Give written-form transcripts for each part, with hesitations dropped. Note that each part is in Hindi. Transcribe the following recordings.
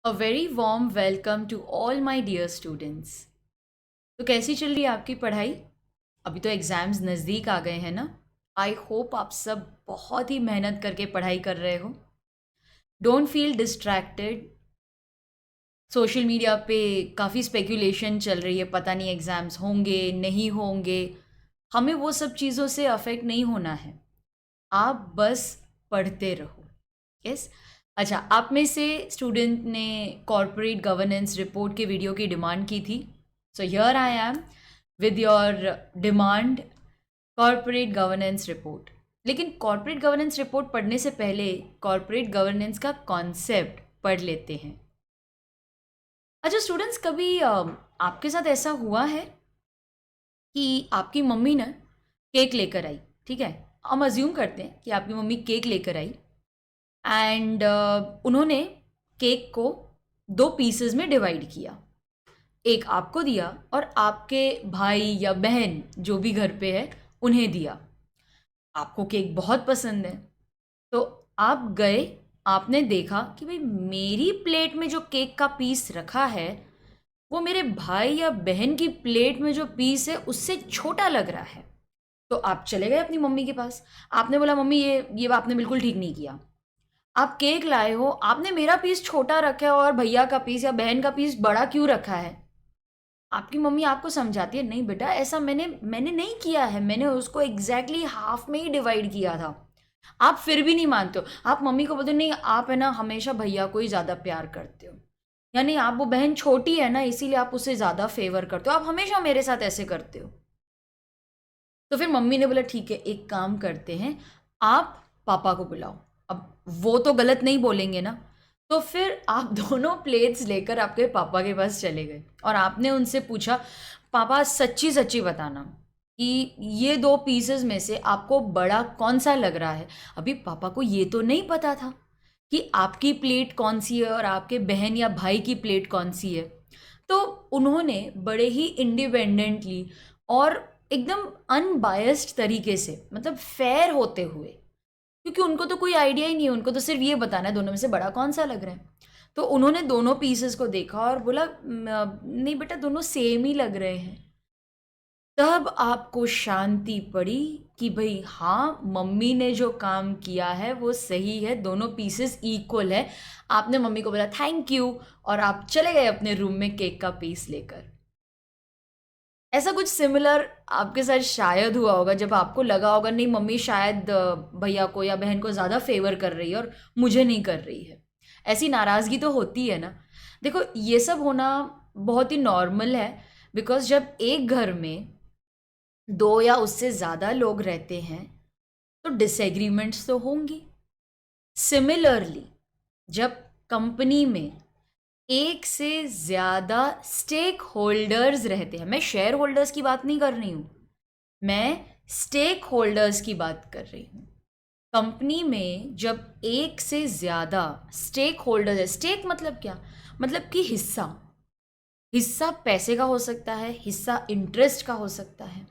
A very warm welcome to all my dear students. तो कैसी चल रही है आपकी पढ़ाई? अभी तो एग्ज़ाम्स नज़दीक आ गए हैं ना? आई होप आप सब बहुत ही मेहनत करके पढ़ाई कर रहे हो। Don't feel distracted. Social media पे काफ़ी स्पेकुलेशन चल रही है, पता नहीं एग्ज़ाम्स होंगे नहीं होंगे। हमें वो सब चीज़ों से अफेक्ट नहीं होना है। आप बस पढ़ते रहो। यस। अच्छा, आप में से स्टूडेंट ने कॉरपोरेट गवर्नेंस रिपोर्ट के वीडियो की डिमांड की थी। So here I am with your demand, corporate governance report. लेकिन कॉरपोरेट गवर्नेंस रिपोर्ट पढ़ने से पहले कॉरपोरेट गवर्नेंस का कॉन्सेप्ट पढ़ लेते हैं। अच्छा स्टूडेंट्स, कभी आपके साथ ऐसा हुआ है कि आपकी मम्मी ना केक लेकर आई? ठीक है, हम अज्यूम करते हैं कि आपकी मम्मी केक लेकर आई एंड उन्होंने केक को दो पीसेस में डिवाइड किया। एक आपको दिया और आपके भाई या बहन जो भी घर पे है उन्हें दिया। आपको केक बहुत पसंद है, तो आप गए, आपने देखा कि भाई मेरी प्लेट में जो केक का पीस रखा है वो मेरे भाई या बहन की प्लेट में जो पीस है उससे छोटा लग रहा है। तो आप चले गए अपनी मम्मी के पास, आपने बोला मम्मी ये आपने बिल्कुल ठीक नहीं किया। आप केक लाए हो, आपने मेरा पीस छोटा रखा है और भैया का पीस या बहन का पीस बड़ा क्यों रखा है? आपकी मम्मी आपको समझाती है, नहीं बेटा ऐसा मैंने मैंने नहीं किया है, मैंने उसको एग्जैक्टली हाफ में ही डिवाइड किया था। आप फिर भी नहीं मानते हो, आप मम्मी को बोलते हो, नहीं आप है ना हमेशा भैया को ही ज़्यादा प्यार करते हो, यानी आप वो बहन छोटी है ना इसीलिए आप उसे ज़्यादा फेवर करते हो, आप हमेशा मेरे साथ ऐसे करते हो। तो फिर मम्मी ने बोला ठीक है एक काम करते हैं, आप पापा को बुलाओ। अब वो तो गलत नहीं बोलेंगे ना, तो फिर आप दोनों प्लेट्स लेकर आपके पापा के पास चले गए और आपने उनसे पूछा, पापा सच्ची सच्ची बताना कि ये दो पीसेस में से आपको बड़ा कौन सा लग रहा है। अभी पापा को ये तो नहीं पता था कि आपकी प्लेट कौन सी है और आपके बहन या भाई की प्लेट कौन सी है। तो उन्होंने बड़े ही इंडिपेंडेंटली और एकदम अनबायस्ड तरीके से, मतलब फेयर होते हुए, क्योंकि उनको तो कोई आइडिया ही नहीं है, उनको तो सिर्फ ये बताना है दोनों में से बड़ा कौन सा लग रहा है। तो उन्होंने दोनों पीसेस को देखा और बोला नहीं बेटा दोनों सेम ही लग रहे हैं। तब आपको शांति पड़ी कि भाई हाँ मम्मी ने जो काम किया है वो सही है, दोनों पीसेस इक्वल है। आपने मम्मी को बोला थैंक यू और आप चले गए अपने रूम में केक का पीस लेकर। ऐसा कुछ सिमिलर आपके साथ शायद हुआ होगा जब आपको लगा होगा नहीं मम्मी शायद भैया को या बहन को ज़्यादा फेवर कर रही है और मुझे नहीं कर रही है। ऐसी नाराज़गी तो होती है ना। देखो ये सब होना बहुत ही नॉर्मल है, बिकॉज जब एक घर में दो या उससे ज़्यादा लोग रहते हैं तो डिसएग्रीमेंट्स तो होंगी। सिमिलरली जब कंपनी में एक से ज़्यादा स्टेक होल्डर्स रहते हैं, मैं शेयर होल्डर्स की बात नहीं कर रही हूँ, मैं स्टेक होल्डर्स की बात कर रही हूँ। कंपनी में जब एक से ज़्यादा स्टेक होल्डर्स है, स्टेक मतलब क्या, मतलब कि हिस्सा। हिस्सा पैसे का हो सकता है, हिस्सा इंटरेस्ट का हो सकता है।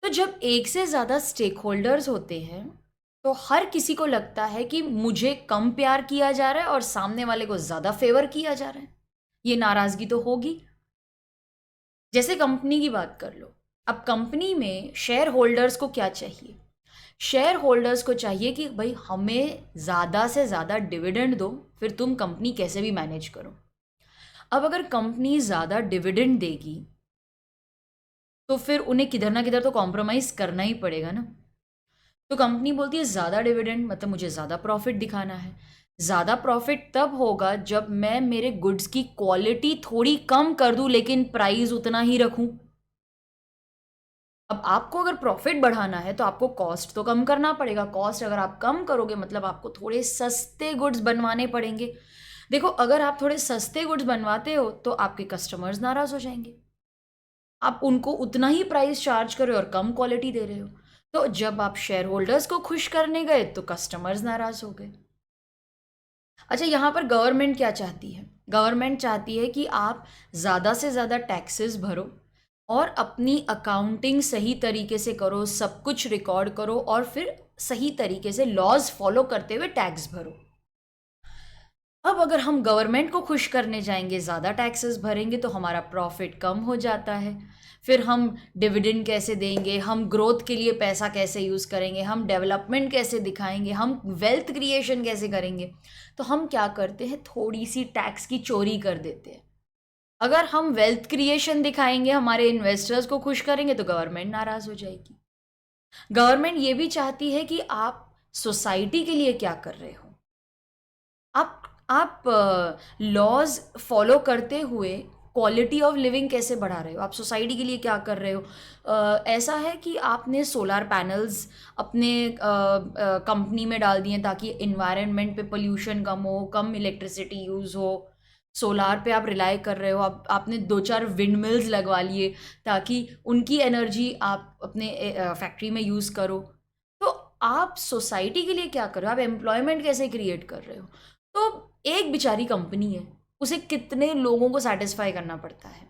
तो जब एक से ज़्यादा स्टेक होल्डर्स होते हैं तो हर किसी को लगता है कि मुझे कम प्यार किया जा रहा है और सामने वाले को ज़्यादा फेवर किया जा रहा है। ये नाराज़गी तो होगी। जैसे कंपनी की बात कर लो, अब कंपनी में शेयर होल्डर्स को क्या चाहिए? शेयर होल्डर्स को चाहिए कि भाई हमें ज़्यादा से ज़्यादा डिविडेंड दो, फिर तुम कंपनी कैसे भी मैनेज करो। अब अगर कंपनी ज़्यादा डिविडेंड देगी तो फिर उन्हें किधर ना किधर तो कॉम्प्रोमाइज़ करना ही पड़ेगा ना। तो कंपनी बोलती है ज़्यादा डिविडेंड मतलब मुझे ज़्यादा प्रॉफिट दिखाना है। ज़्यादा प्रॉफिट तब होगा जब मैं मेरे गुड्स की क्वालिटी थोड़ी कम कर दूं लेकिन प्राइस उतना ही रखूं। अब आपको अगर प्रॉफिट बढ़ाना है तो आपको कॉस्ट तो कम करना पड़ेगा। कॉस्ट अगर आप कम करोगे मतलब आपको थोड़े सस्ते गुड्स बनवाने पड़ेंगे। देखो अगर आप थोड़े सस्ते गुड्स बनवाते हो तो आपके कस्टमर्स नाराज़ हो जाएंगे। आप उनको उतना ही प्राइस चार्ज कर रहे हो और कम क्वालिटी दे रहे हो। तो जब आप शेयर होल्डर्स को खुश करने गए तो कस्टमर्स नाराज़ हो गए। अच्छा यहाँ पर गवर्नमेंट क्या चाहती है? गवर्नमेंट चाहती है कि आप ज़्यादा से ज़्यादा टैक्सेस भरो और अपनी अकाउंटिंग सही तरीके से करो, सब कुछ रिकॉर्ड करो और फिर सही तरीके से लॉज फॉलो करते हुए टैक्स भरो। अब अगर हम गवर्नमेंट को खुश करने जाएंगे, ज़्यादा टैक्सेस भरेंगे तो हमारा प्रॉफिट कम हो जाता है। फिर हम डिविडेंड कैसे देंगे, हम ग्रोथ के लिए पैसा कैसे यूज़ करेंगे, हम डेवलपमेंट कैसे दिखाएंगे, हम वेल्थ क्रिएशन कैसे करेंगे। तो हम क्या करते हैं, थोड़ी सी टैक्स की चोरी कर देते हैं। अगर हम वेल्थ क्रिएशन दिखाएंगे, हमारे इन्वेस्टर्स को खुश करेंगे, तो गवर्नमेंट नाराज़ हो जाएगी। गवर्नमेंट ये भी चाहती है कि आप सोसाइटी के लिए क्या कर रहे हो। आप लॉज फॉलो करते हुए क्वालिटी ऑफ लिविंग कैसे बढ़ा रहे हो, आप सोसाइटी के लिए क्या कर रहे हो। ऐसा है कि आपने सोलार पैनल्स अपने कंपनी में डाल दिए ताकि इन्वायरमेंट पे पोल्यूशन कम हो, कम इलेक्ट्रिसिटी यूज़ हो। सोलार पे आप रिलाई कर रहे हो, आपने 2-4 विंड मिल्स लगवा लिए ताकि उनकी एनर्जी आप अपने फैक्ट्री में यूज़ करो। तो आप सोसाइटी के लिए क्या कर रहे हो, आप एम्प्लॉयमेंट कैसे क्रिएट कर रहे हो। तो एक बेचारी कंपनी है, उसे कितने लोगों को सेटिस्फाई करना पड़ता है।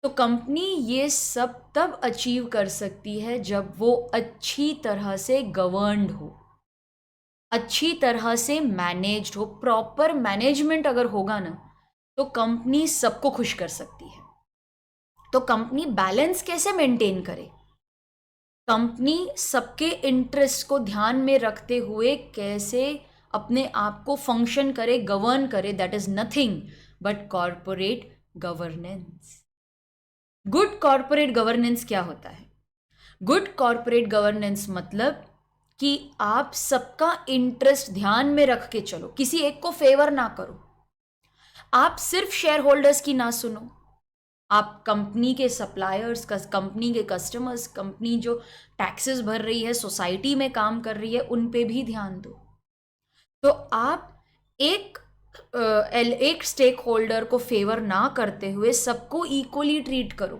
तो कंपनी ये सब तब अचीव कर सकती है जब वो अच्छी तरह से गवर्नड हो, अच्छी तरह से मैनेज्ड हो। प्रॉपर मैनेजमेंट अगर होगा ना, तो कंपनी सबको खुश कर सकती है। तो कंपनी बैलेंस कैसे मेंटेन करे, कंपनी सबके इंटरेस्ट को ध्यान में रखते हुए कैसे अपने आप को फंक्शन करे, गवर्न करे, that is nothing but corporate governance. Good corporate governance क्या होता है? गुड कॉरपोरेट गवर्नेंस मतलब कि आप सबका इंटरेस्ट ध्यान में रख के चलो, किसी एक को फेवर ना करो। आप सिर्फ शेयर होल्डर्स की ना सुनो, आप कंपनी के सप्लायर्स, कंपनी के कस्टमर्स, कंपनी जो टैक्सेस भर रही है, सोसाइटी में काम कर रही है, उन पे भी ध्यान दो। तो आप एक एक स्टेक होल्डर को फेवर ना करते हुए सबको इक्वली ट्रीट करो।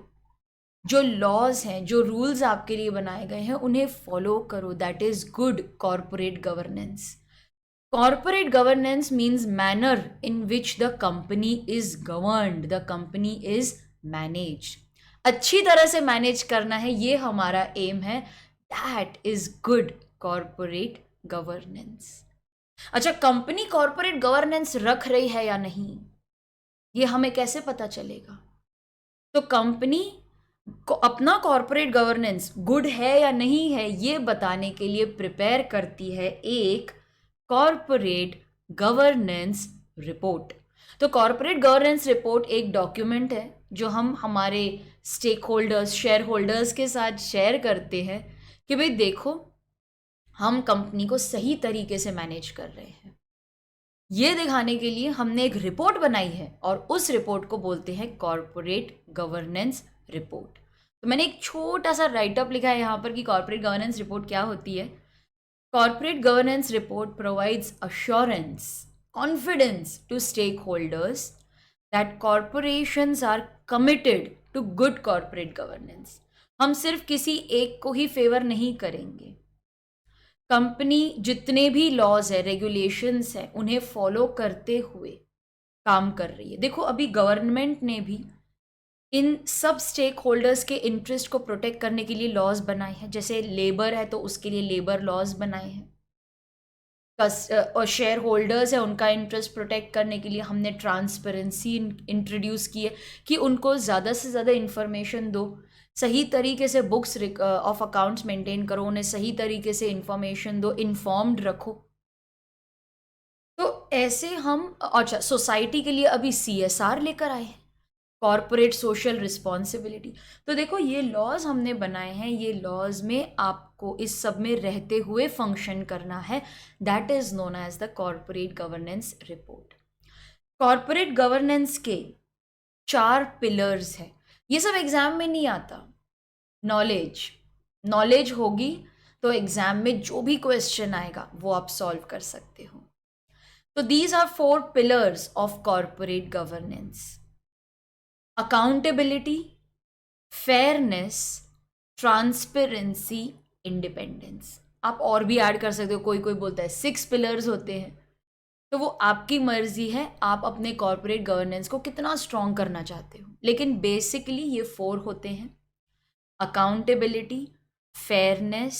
जो लॉज हैं, जो रूल्स आपके लिए बनाए गए हैं, उन्हें फॉलो करो। That is good corporate governance. Corporate governance means manner in which the company is governed, the company is manage. अच्छी तरह से मैनेज करना है, ये हमारा एम है। That is good corporate governance. अच्छा, कंपनी कॉरपोरेट गवर्नेंस रख रही है या नहीं, ये हमें कैसे पता चलेगा? तो कंपनी को अपना कॉरपोरेट गवर्नेंस गुड है या नहीं है, ये बताने के लिए प्रिपेयर करती है एक कॉरपोरेट गवर्नेंस रिपोर्ट। तो कॉरपोरेट गवर्नेंस रिपोर्ट एक डॉक्यूमेंट है जो हम हमारे स्टेक होल्डर्स, शेयर होल्डर्स के साथ शेयर करते हैं कि भाई देखो, हम कंपनी को सही तरीके से मैनेज कर रहे हैं। ये दिखाने के लिए हमने एक रिपोर्ट बनाई है और उस रिपोर्ट को बोलते हैं कॉरपोरेट गवर्नेंस रिपोर्ट। तो मैंने एक छोटा सा राइटअप लिखा है यहाँ पर कि कॉरपोरेट गवर्नेंस रिपोर्ट क्या होती है। Corporate governance report provides assurance, confidence to stakeholders that corporations are committed to good corporate governance. हम सिर्फ किसी एक को ही फेवर नहीं करेंगे, कंपनी जितने भी लॉज है, रेगुलेशंस है, उन्हें फॉलो करते हुए काम कर रही है। देखो, अभी गवर्नमेंट ने भी इन सब स्टेक होल्डर्स के इंटरेस्ट को प्रोटेक्ट करने के लिए लॉज बनाए हैं। जैसे लेबर है तो उसके लिए लेबर लॉज बनाए हैं, और शेयर होल्डर्स है उनका इंटरेस्ट प्रोटेक्ट करने के लिए हमने ट्रांसपेरेंसी इंट्रोड्यूस की है कि उनको ज़्यादा से ज़्यादा इंफॉर्मेशन दो, सही तरीके से बुक्स ऑफ अकाउंट्स मेंटेन करो, उन्हें सही तरीके से इंफॉर्मेशन दो, इन्फॉर्म्ड रखो। तो ऐसे हम, अच्छा, सोसाइटी के लिए अभी CSR लेकर आए हैं, कॉरपोरेट सोशल रिस्पॉन्सिबिलिटी। तो देखो, ये लॉज हमने बनाए हैं, ये लॉज में आपको इस सब में रहते हुए फंक्शन करना है। That is known as the corporate governance report. Corporate governance के 4 पिलर्स हैं। ये सब एग्जाम में नहीं आता। नॉलेज होगी तो एग्जाम में जो भी क्वेश्चन आएगा वो आप सॉल्व कर सकते हो। तो these are 4 pillars of corporate governance: accountability, fairness, transparency, independence. आप और भी ऐड कर सकते हो, कोई कोई बोलता है 6 पिलर्स होते हैं, तो वो आपकी मर्जी है, आप अपने कॉरपोरेट गवर्नेंस को कितना स्ट्रॉन्ग करना चाहते हो। लेकिन बेसिकली ये 4 होते हैं: अकाउंटेबिलिटी, फेयरनेस,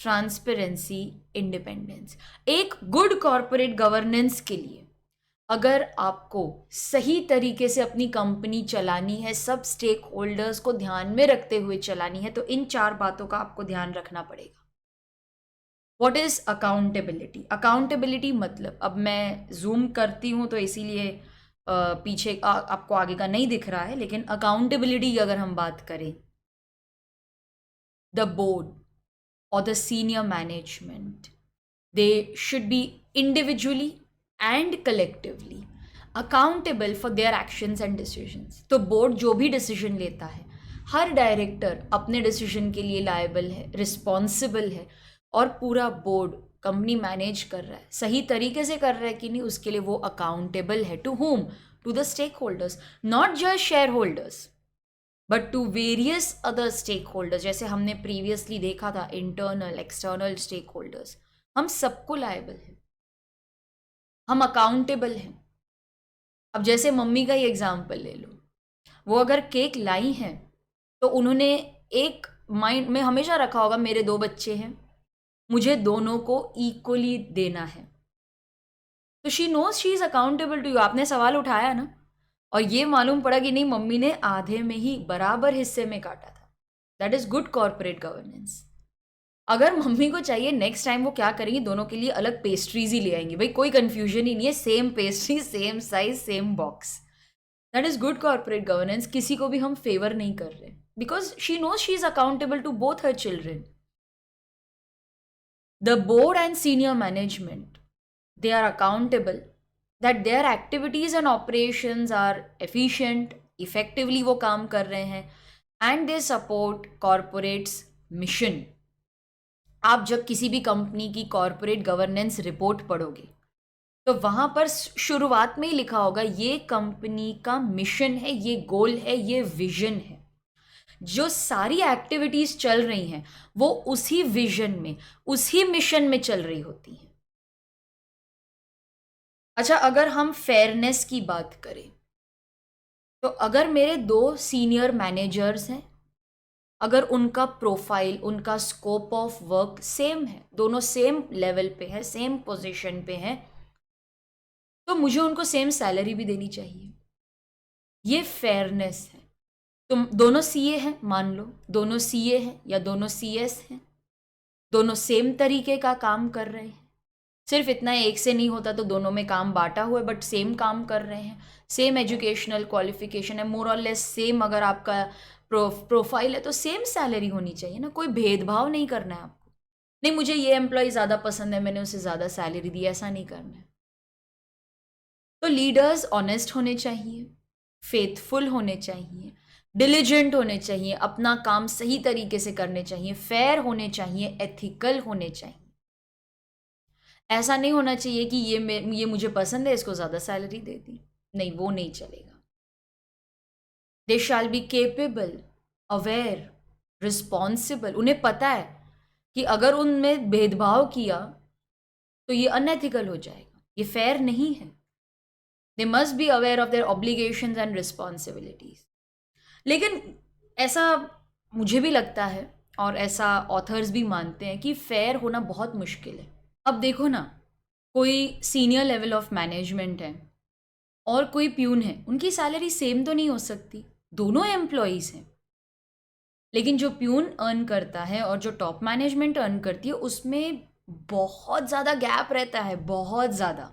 ट्रांसपेरेंसी, इंडिपेंडेंस। एक गुड कॉर्पोरेट गवर्नेंस के लिए अगर आपको सही तरीके से अपनी कंपनी चलानी है, सब स्टेक होल्डर्स को ध्यान में रखते हुए चलानी है, तो इन 4 बातों का आपको ध्यान रखना पड़ेगा। What is accountability? अकाउंटेबिलिटी मतलब, अब मैं जूम करती हूँ तो इसीलिए पीछे आपको आगे का नहीं दिख रहा है, लेकिन अकाउंटेबिलिटी की अगर हम बात करें, the board or the senior management, they should be individually and collectively accountable for their actions and decisions। तो बोर्ड जो भी डिसीजन लेता है, हर डायरेक्टर अपने डिसीजन के लिए लायबल है, रिस्पॉन्सिबल है, और पूरा बोर्ड कंपनी मैनेज कर रहा है, सही तरीके से कर रहा है कि नहीं, उसके लिए वो अकाउंटेबल है। To whom? To the stakeholders, not just shareholders but to various other stakeholders. जैसे हमने प्रीवियसली देखा था, इंटरनल एक्सटर्नल स्टेक होल्डर्स, हम सबको लायबल हैं, हम अकाउंटेबल हैं। अब जैसे मम्मी का ही एग्जाम्पल ले लो, वो अगर केक लाई हैं तो उन्होंने एक माइंड में हमेशा रखा होगा, मेरे 2 बच्चे हैं, मुझे दोनों को इक्वली देना है, तो she knows she is accountable to you. आपने सवाल उठाया ना, और ये मालूम पड़ा कि नहीं, मम्मी ने आधे में ही बराबर हिस्से में काटा था। That is good corporate governance. अगर मम्मी को चाहिए नेक्स्ट टाइम वो क्या करेंगी, दोनों के लिए अलग पेस्ट्रीज ही ले आएंगी, भाई कोई कंफ्यूजन ही नहीं है, same pastry, same size, same box. That is good corporate governance. किसी को भी हम फेवर नहीं कर रहे, because she knows she is accountable to both her children. The board and senior management, they are accountable that their activities and operations are efficient, effectively वो काम कर रहे हैं, and they support corporates mission। आप जब किसी भी कंपनी की कॉरपोरेट गवर्नेंस रिपोर्ट पढ़ोगे तो वहां पर शुरुआत में ही लिखा होगा, ये कंपनी का मिशन है, ये गोल है, ये विजन है। जो सारी एक्टिविटीज चल रही हैं वो उसी विजन में, उसी मिशन में चल रही होती हैं। अच्छा, अगर हम फेयरनेस की बात करें, तो अगर मेरे 2 सीनियर मैनेजर्स हैं, अगर उनका प्रोफाइल, उनका स्कोप ऑफ वर्क सेम है, दोनों सेम लेवल पे है, सेम पोजीशन पे हैं, तो मुझे उनको सेम सैलरी भी देनी चाहिए। ये फेयरनेस है। तुम दोनों सीए हैं, मान लो दोनों सीए हैं या दोनों सीएस हैं, दोनों सेम तरीके का काम कर रहे हैं, सिर्फ इतना एक से नहीं होता तो दोनों में काम बांटा हुआ है, बट सेम काम कर रहे हैं, सेम एजुकेशनल क्वालिफिकेशन है, मोर और लेस सेम। अगर आपका प्रोफाइल है तो सेम सैलरी होनी चाहिए ना, कोई भेदभाव नहीं करना है आपको। नहीं मुझे ये एम्प्लॉय ज़्यादा पसंद है, मैंने उसे ज़्यादा सैलरी दी, ऐसा नहीं करना है। तो लीडर्स ऑनेस्ट होने चाहिए, फेथफुल होने चाहिए, डिलीजेंट होने चाहिए, अपना काम सही तरीके से करने चाहिए, फेयर होने चाहिए, एथिकल होने चाहिए। ऐसा नहीं होना चाहिए कि ये मुझे पसंद है, इसको ज़्यादा सैलरी दे दी, नहीं वो नहीं चलेगा। They shall be capable, aware, responsible. उन्हें पता है कि अगर उनमें भेदभाव किया तो ये अनएथिकल हो जाएगा, ये फेयर नहीं है। They must be aware of their obligations and responsibilities. लेकिन ऐसा मुझे भी लगता है और ऐसा ऑथर्स भी मानते हैं कि फेयर होना बहुत मुश्किल है। अब देखो ना, कोई सीनियर लेवल ऑफ मैनेजमेंट है और कोई प्यून है, उनकी सैलरी सेम तो नहीं हो सकती, दोनों एम्प्लॉयज़ हैं, लेकिन जो प्यून अर्न करता है और जो टॉप मैनेजमेंट अर्न करती है उसमें बहुत ज़्यादा गैप रहता है, बहुत ज़्यादा।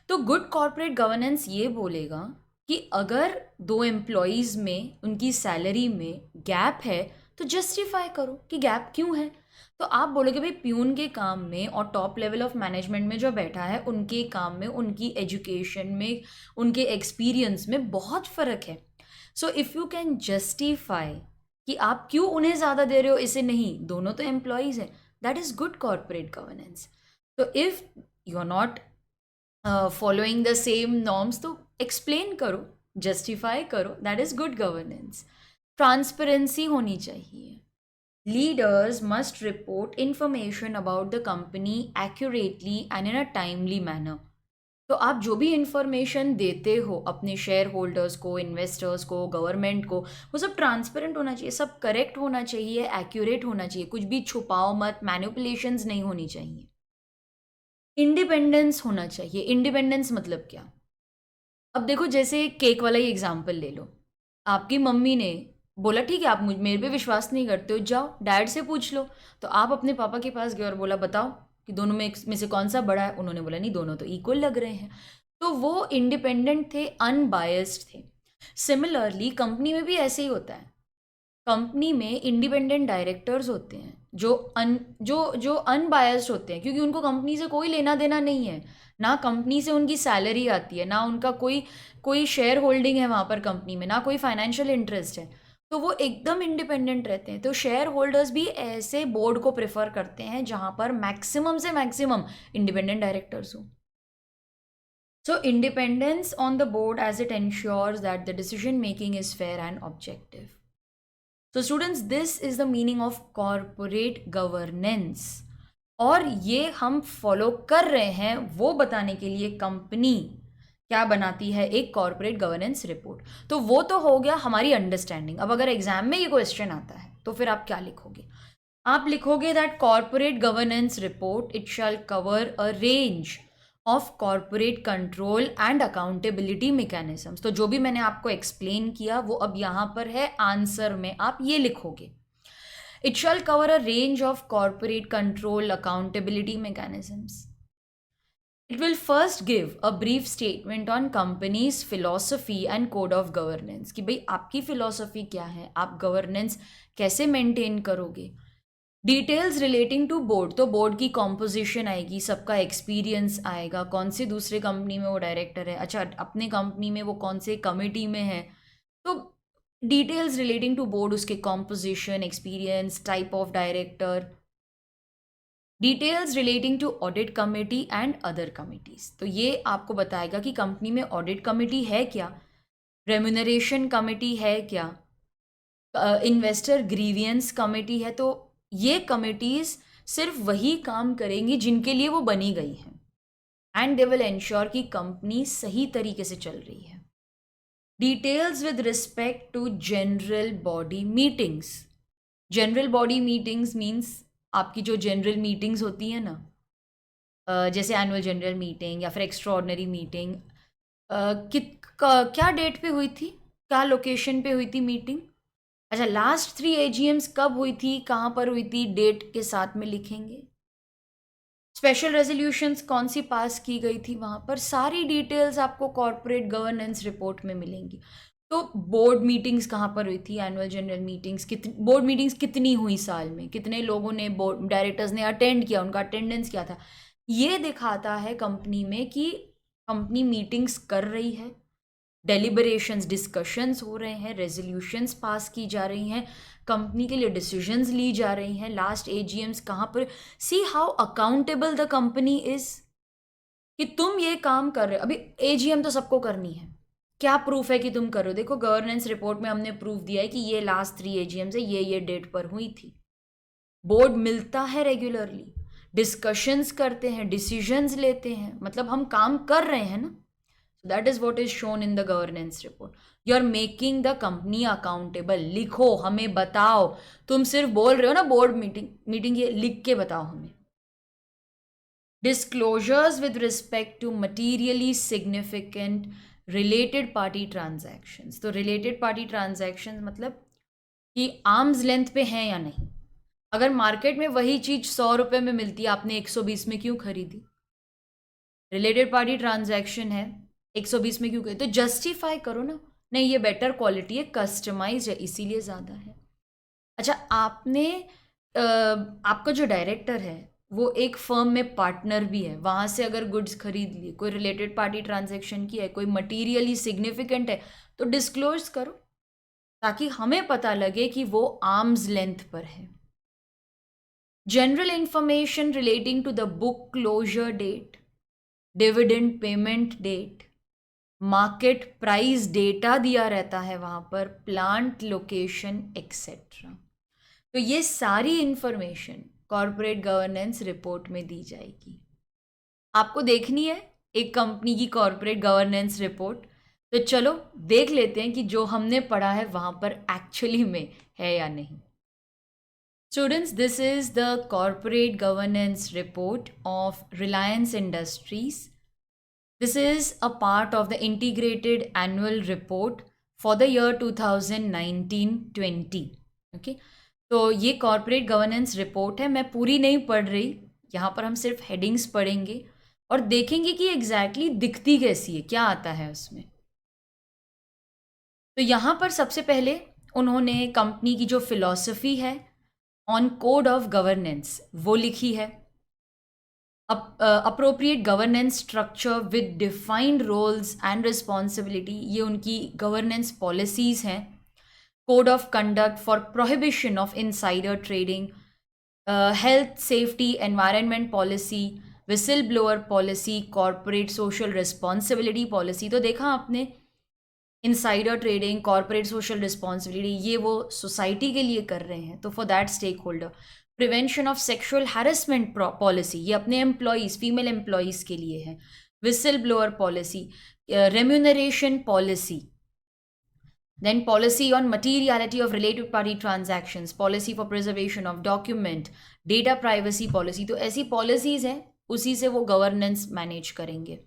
तो गुड कॉर्पोरेट गवर्नेंस ये बोलेगा कि अगर 2 एम्प्लॉयज़ में उनकी सैलरी में गैप है तो जस्टिफाई करो कि गैप क्यों है। तो आप बोलोगे भाई प्यून के काम में और टॉप लेवल ऑफ मैनेजमेंट में जो बैठा है उनके काम में, उनकी एजुकेशन में, उनके एक्सपीरियंस में बहुत फ़र्क है। So if you can justify कि आप क्यों उन्हें ज़्यादा दे रहे हो, इसे नहीं, दोनों तो एम्प्लॉयज़ हैं, that is good corporate governance. तो if you are not following the same norms तो एक्सप्लेन करो, जस्टिफाई करो, that is good governance. Transparency होनी चाहिए। Leaders must report information about the company accurately and in a timely manner. तो आप जो भी इंफॉर्मेशन देते हो अपने शेयर होल्डर्स को, इन्वेस्टर्स को, गवर्नमेंट को, वो सब ट्रांसपेरेंट होना चाहिए, सब करेक्ट होना चाहिए, एक्यूरेट होना चाहिए, कुछ भी छुपाओ मत, मैनिपुलेशंस नहीं होनी चाहिए। इंडिपेंडेंस होना चाहिए। इंडिपेंडेंस मतलब क्या? अब देखो, जैसे केक वाला ही एग्जांपल ले लो। आपकी मम्मी ने बोला ठीक है, आप मुझ मेरे पे विश्वास नहीं करते हो, जाओ डैड से पूछ लो। तो आप अपने पापा के पास गए और बोला बताओ कि दोनों में से कौन सा बड़ा है। उन्होंने बोला नहीं, दोनों तो इक्वल लग रहे हैं। तो वो इंडिपेंडेंट थे, अनबायस्ड थे। सिमिलरली कंपनी में भी ऐसे ही होता है। कंपनी में इंडिपेंडेंट डायरेक्टर्स होते हैं जो अनबायस्ड होते हैं, क्योंकि उनको कंपनी से कोई लेना देना नहीं है। ना कंपनी से उनकी सैलरी आती है, ना उनका कोई कोई शेयर होल्डिंग है वहाँ पर कंपनी में, ना कोई फाइनेंशियल इंटरेस्ट है। तो वो एकदम इंडिपेंडेंट रहते हैं। तो शेयर होल्डर्स भी ऐसे बोर्ड को प्रेफर करते हैं जहाँ पर मैक्सिमम से मैक्सिमम इंडिपेंडेंट डायरेक्टर्स हो। So independence on the board, as it ensures that the decision making is fair and objective. So students, this is the meaning of corporate governance. और ये हम फॉलो कर रहे हैं वो बताने के लिए कंपनी क्या बनाती है, एक कॉर्पोरेट गवर्नेंस रिपोर्ट। तो वो तो हो गया हमारी अंडरस्टैंडिंग। अब अगर एग्जाम में ये क्वेश्चन आता है तो फिर आप क्या लिखोगे? आप लिखोगे that corporate governance report it shall cover a range of corporate control and accountability mechanisms. तो जो भी मैंने आपको एक्सप्लेन किया वो अब यहाँ पर है आंसर में, आप ये लिखोगे। It shall cover a range of corporate control accountability mechanisms. It will first give a brief statement on company's philosophy and code of governance कि भाई आपकी philosophy क्या है, आप governance कैसे maintain करोगे। डिटेल्स रिलेटिंग टू बोर्ड, तो बोर्ड की कॉम्पोजिशन आएगी, सबका एक्सपीरियंस आएगा, कौन से दूसरे कंपनी में वो डायरेक्टर है, अच्छा अपने कंपनी में वो कौन से कमिटी में है। तो डिटेल्स रिलेटिंग टू बोर्ड, उसके composition, experience, type of director, details relating to audit committee and other committees. तो ये आपको बताएगा कि कंपनी में ऑडिट कमेटी है क्या, रेम्यूनरेशन कमेटी है क्या, इन्वेस्टर ग्रीवियंस कमेटी है। तो ये कमिटीज़ सिर्फ वही काम करेंगी जिनके लिए वो बनी गई हैं, एंड दे विल एंश्योर कि कंपनी सही तरीके से चल रही है। Details with respect to general body meetings. General body meetings means आपकी जो जनरल मीटिंग्स होती हैं ना, जैसे एनुअल जनरल मीटिंग या फिर एक्स्ट्रा ऑर्डनरी मीटिंग, क्या डेट पे हुई थी, क्या लोकेशन पे हुई थी मीटिंग, अच्छा लास्ट 3 AGMs कब हुई थी, कहाँ पर हुई थी, डेट के साथ में लिखेंगे। स्पेशल रेजोल्यूशंस कौन सी पास की गई थी, वहाँ पर सारी डिटेल्स आपको कॉर्पोरेट गवर्नेंस रिपोर्ट में मिलेंगी। तो बोर्ड मीटिंग्स कहाँ पर हुई थी, एनुअल जनरल मीटिंग्स कितनी, बोर्ड मीटिंग्स कितनी हुई साल में, कितने लोगों ने बोर्ड डायरेक्टर्स ने अटेंड किया, उनका अटेंडेंस क्या था। ये दिखाता है कंपनी में कि कंपनी मीटिंग्स कर रही है, डेलिबरेशंस डिस्कशंस हो रहे हैं, रेजोल्यूशंस पास की जा रही हैं, कंपनी के लिए डिसीजंस ली जा रही हैं, लास्ट AGMs कहाँ पर। See how accountable the company is, कि तुम ये काम कर रहे हो। अभी AGM तो सबको करनी है, क्या प्रूफ है कि तुम करो? देखो गवर्नेंस रिपोर्ट में हमने प्रूफ दिया है कि ये लास्ट 3 AGMs है, ये डेट पर हुई थी। बोर्ड मिलता है रेगुलरली, डिस्कशंस करते हैं, डिसीजंस लेते हैं, मतलब हम काम कर रहे हैं ना। So that is what is shown in the governance report. You are making the company accountable. लिखो, हमें बताओ। तुम सिर्फ बोल रहे हो ना बोर्ड मीटिंग, ये लिख के बताओ हमें। Disclosures with respect to materially significant related party transactions. तो related party transactions मतलब कि आर्म्स लेंथ पे हैं या नहीं। अगर मार्केट में वही चीज़ 100 रुपये में मिलती है, आपने 120 में क्यों खरीदी? रिलेटेड पार्टी ट्रांजैक्शन है, 120 में क्यों गए? तो जस्टिफाई करो ना, नहीं ये बेटर क्वालिटी है, कस्टमाइज है, इसीलिए ज़्यादा है। अच्छा आपका जो डायरेक्टर है वो एक फर्म में पार्टनर भी है, वहाँ से अगर गुड्स खरीद लिए, कोई रिलेटेड पार्टी ट्रांजैक्शन की है, कोई मटीरियली सिग्निफिकेंट है, तो डिस्क्लोज करो ताकि हमें पता लगे कि वो आर्म्स लेंथ पर है। General information relating to the book closure date, dividend payment date, market price data दिया रहता है वहाँ पर, प्लांट लोकेशन एक्सेट्रा। तो ये सारी इंफॉर्मेशन कॉर्पोरेट गवर्नेंस रिपोर्ट में दी जाएगी। आपको देखनी है एक कंपनी की कॉर्पोरेट गवर्नेंस रिपोर्ट। तो चलो देख लेते हैं कि जो हमने पढ़ा है वहाँ पर एक्चुअली में है या नहीं। Students, this is the corporate governance report of Reliance Industries. This is a part of the integrated annual report for the year 2019-20. Okay? तो ये कॉर्पोरेट गवर्नेंस रिपोर्ट है, मैं पूरी नहीं पढ़ रही, यहाँ पर हम सिर्फ हेडिंग्स पढ़ेंगे और देखेंगे कि एग्जैक्टली दिखती कैसी है, क्या आता है उसमें। तो यहाँ पर सबसे पहले उन्होंने कंपनी की जो फिलॉसफी है ऑन कोड ऑफ गवर्नेंस वो लिखी है। Appropriate governance structure with defined roles and responsibility, ये उनकी गवर्नेंस पॉलिसीज़ हैं। Code of conduct for prohibition of insider trading, health safety environment policy, whistleblower policy, corporate social responsibility policy. तो देखा आपने, insider trading, corporate social responsibility, ये वो सोसाइटी के लिए कर रहे हैं, तो for that stakeholder. Prevention of sexual harassment policy, ये अपने एम्प्लॉयज़, फीमेल एम्प्लॉयज़ के लिए है। Whistle blower policy, remuneration policy, then policy on materiality of related party transactions, policy for preservation of document, data privacy policy. तो ऐसी पॉलिसीज़ हैं, उसी से वो गवर्नेंस मैनेज करेंगे।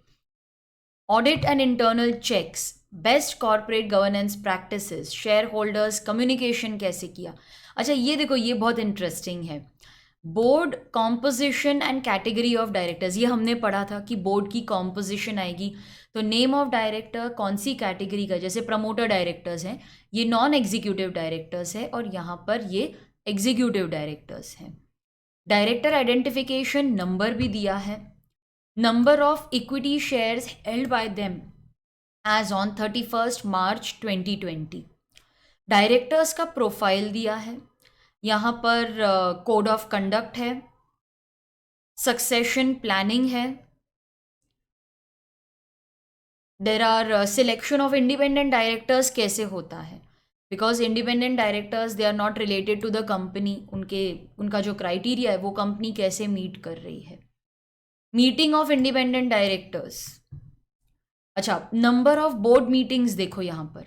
Audit and internal checks, best corporate governance practices, shareholders communication कैसे किया। अच्छा ये देखो, ये बहुत इंटरेस्टिंग है। Board composition and category of directors, ये हमने पढ़ा था कि बोर्ड की कॉम्पोजिशन आएगी, तो नेम ऑफ डायरेक्टर कौन सी कैटेगरी का, जैसे प्रमोटर डायरेक्टर्स हैं, ये नॉन एग्जीक्यूटिव डायरेक्टर्स है और यहाँ पर ये एग्जीक्यूटिव डायरेक्टर्स हैं। डायरेक्टर आइडेंटिफिकेशन नंबर भी दिया है। Number of equity shares held by them as on 31 March 2020। Directors का प्रोफाइल दिया है, यहाँ पर कोड ऑफ कंडक्ट है, सक्सेशन प्लानिंग है, there are selection of independent directors कैसे होता है, because independent directors they are not related to the company, उनका जो क्राइटेरिया है वो कंपनी कैसे मीट कर रही है। मीटिंग ऑफ इंडिपेंडेंट डायरेक्टर्स, अच्छा नंबर ऑफ बोर्ड मीटिंग्स देखो यहाँ पर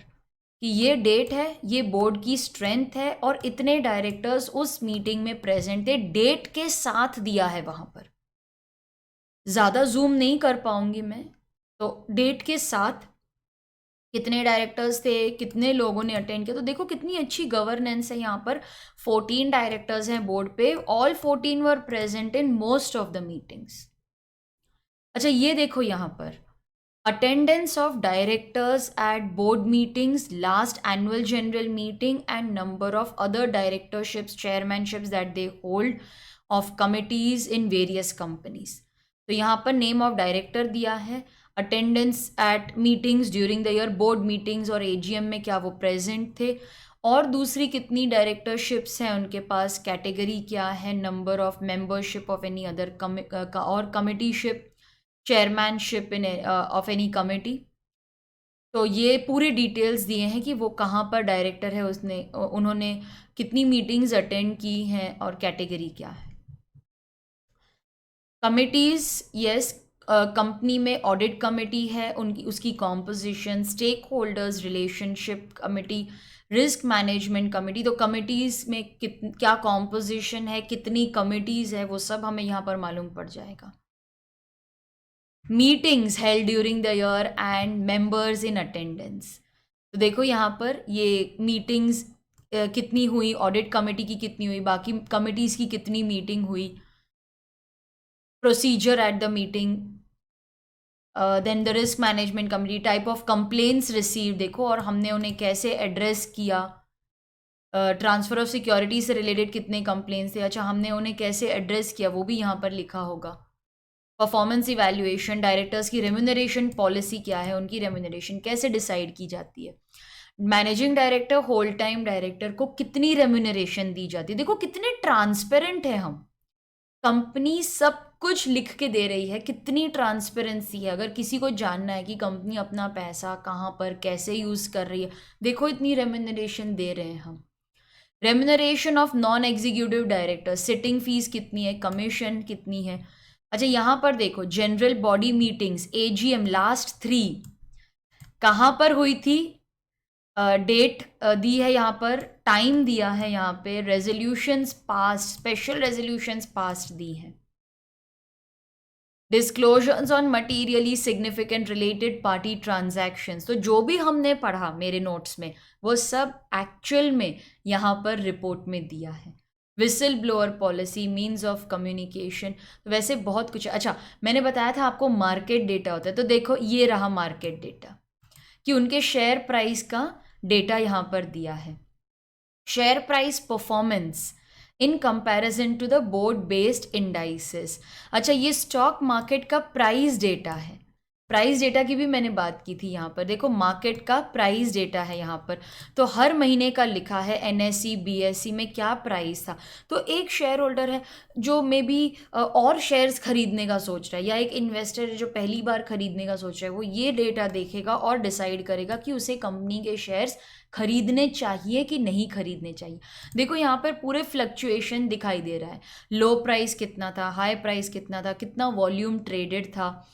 कि ये डेट है, ये बोर्ड की स्ट्रेंथ है और इतने डायरेक्टर्स उस मीटिंग में प्रेजेंट थे, डेट के साथ दिया है वहाँ पर। ज़्यादा जूम नहीं कर पाऊंगी मैं, तो डेट के साथ कितने डायरेक्टर्स थे, कितने लोगों ने अटेंड किया। तो देखो कितनी अच्छी गवर्नेंस है यहाँ पर। 14 डायरेक्टर्स हैं बोर्ड पे, all 14 were present in most of the meetings. अच्छा ये देखो यहाँ पर, attendance of directors at board meetings, last annual general meeting and number of other directorships, chairmanships that they hold of committees in various companies. तो यहाँ पर नेम ऑफ डायरेक्टर दिया है, attendance eight meetings during the year, board meetings और एजीएम में क्या वो प्रेजेंट थे, और दूसरी कितनी डायरेक्टरशिप्स हैं उनके पास, कैटेगरी क्या है, number of membership of any other और committeeship, chairmanship in of any committee. तो ये पूरे डिटेल्स दिए हैं कि वो कहाँ पर डायरेक्टर है, उन्होंने कितनी मीटिंग्स अटेंड की हैं और कैटेगरी क्या है। कमिटीज़, यस, कंपनी में ऑडिट कमेटी है, उसकी composition, stakeholders relationship committee, risk management committee. तो कमिटीज़ में क्या कॉम्पोजिशन है, कितनी कमिटीज़ है, वो सब हमें यहाँ पर मालूम पड़ जाएगा। Meetings held during the year and members in attendance. तो देखो यहाँ पर ये मीटिंग्स कितनी हुई, ऑडिट कमेटी की कितनी हुई, बाकी कमिटीज़ की कितनी मीटिंग हुई, procedure at the meeting, then the risk management committee, type of complaints receive देखो और हमने उन्हें कैसे एड्रेस किया, ट्रांसफ़र ऑफ सिक्योरिटी से रिलेटेड कितने कंप्लेंट्स थे, अच्छा हमने उन्हें कैसे एड्रेस किया वो भी यहाँ पर लिखा होगा। परफॉर्मेंस इवैल्यूएशन, डायरेक्टर्स की रेम्यूनरेशन पॉलिसी क्या है, उनकी रेम्यूनरेशन कैसे डिसाइड की जाती है, managing director, whole time director को कितनी रेम्यूनरेशन दी जाती है। देखो कितने ट्रांसपेरेंट है हम, कंपनी सब कुछ लिख के दे रही है, कितनी ट्रांसपेरेंसी है। अगर किसी को जानना है कि कंपनी अपना पैसा कहाँ पर कैसे यूज़ कर रही है, देखो इतनी रेम्यूनरेशन दे रहे हैं हम। Remuneration of non executive director, sitting fees कितनी है, कमीशन कितनी है। अच्छा यहाँ पर देखो, general body meetings AGM last 3 कहाँ पर हुई थी, डेट दी है यहाँ पर, टाइम दिया है यहाँ पे, resolutions passed, special resolutions passed दी है, disclosures on materially significant related party transactions. तो जो भी हमने पढ़ा मेरे नोट्स में वो सब एक्चुअल में यहाँ पर रिपोर्ट में दिया है। Whistle blower policy, means of communication, वैसे बहुत कुछ। अच्छा मैंने बताया था आपको मार्केट डेटा होता है, तो देखो ये रहा मार्केट डेटा कि उनके शेयर प्राइस का डेटा यहाँ पर दिया है। Share price performance in comparison to the board based indices. अच्छा ये स्टॉक मार्केट का प्राइस डेटा है, प्राइस डेटा की भी मैंने बात की थी। यहाँ पर देखो मार्केट का प्राइस डेटा है यहाँ पर, तो हर महीने का लिखा है एनएसई बीएसई में क्या प्राइस था। तो एक शेयर होल्डर है जो मे बी और शेयर्स खरीदने का सोच रहा है, या एक इन्वेस्टर है जो पहली बार खरीदने का सोच रहा है, वो ये डेटा देखेगा और डिसाइड करेगा कि उसे कंपनी के शेयर्स खरीदने चाहिए कि नहीं खरीदने चाहिए। देखो यहाँ पर पूरे फ्लक्चुएशन दिखाई दे रहा है, लो प्राइस कितना था, हाई प्राइस कितना था, कितना वॉल्यूम ट्रेडेड था।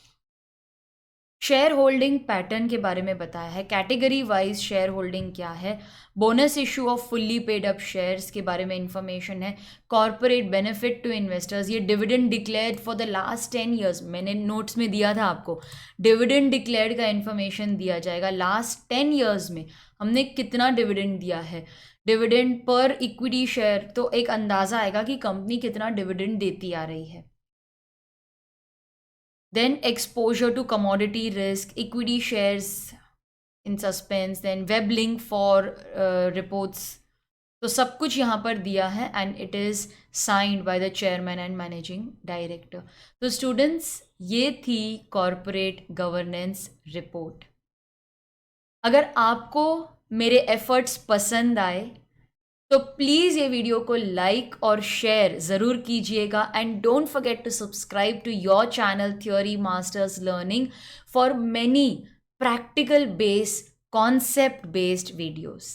शेयर होल्डिंग पैटर्न के बारे में बताया है, कैटेगरी वाइज शेयर होल्डिंग क्या है, bonus issue off fully paid up shares के बारे में इंफॉर्मेशन है, कॉर्पोरेट बेनिफिट टू इन्वेस्टर्स, ये dividend declared for the last 10 years, मैंने नोट्स में दिया था आपको, डिविडेंड डिक्लेयर्ड का इन्फॉर्मेशन दिया जाएगा, लास्ट 10 ईयर्स में हमने कितना डिविडेंड दिया है, डिविडेंड पर इक्विटी शेयर, तो एक अंदाज़ा आएगा कि कंपनी कितना डिविडेंड देती आ रही है। Then exposure to commodity risk, equity shares in suspense, then web link for reports, तो सब कुछ यहाँ पर दिया है and it is signed by the chairman and managing director. तो स्टूडेंट्स ये थी कॉरपोरेट गवर्नेंस रिपोर्ट। अगर आपको मेरे एफर्ट्स पसंद आए तो प्लीज़ ये वीडियो को लाइक और शेयर ज़रूर कीजिएगा and don't forget to subscribe to your channel theory masters learning for many practical based concept based videos.